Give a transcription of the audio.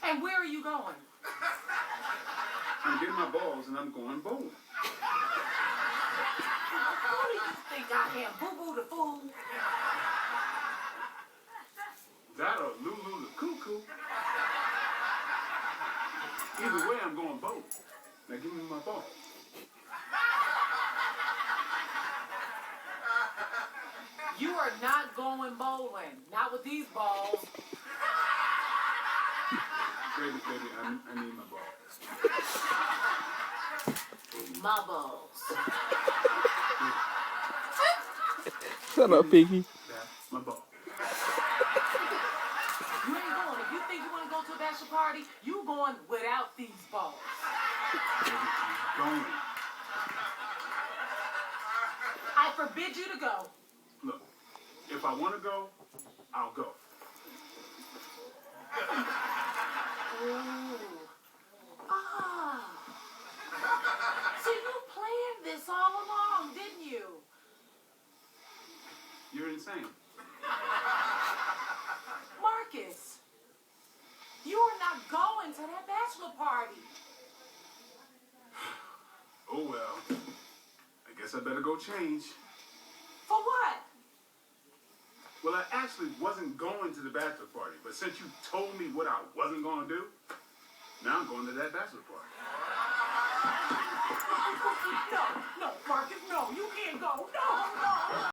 And where are you going? I'm getting my balls and I'm going bowling. Who do you think I am? Boo-boo the fool? That or Lulu the cuckoo. Either way, I'm going bowling. Now give me my ball. You are not going bowling. Not with these balls. Baby, I need my ball. My balls. Shut up, Piggy. That's my ball. You ain't going. If you think you want to go to a bachelor party, you going without these balls. Baby, I'm going. I forbid you to go. Look, if I want to go, I'll go. Ooh. Ah. So you planned this all along, didn't you? You're insane. Marcus, you are not going to that bachelor party. Oh well. I guess I better go change. For what? Well, I actually wasn't going to the bachelor party, but since you told me what I wasn't going to do, now I'm going to that bachelor party. No, Marcus, no, you can't go. No, no.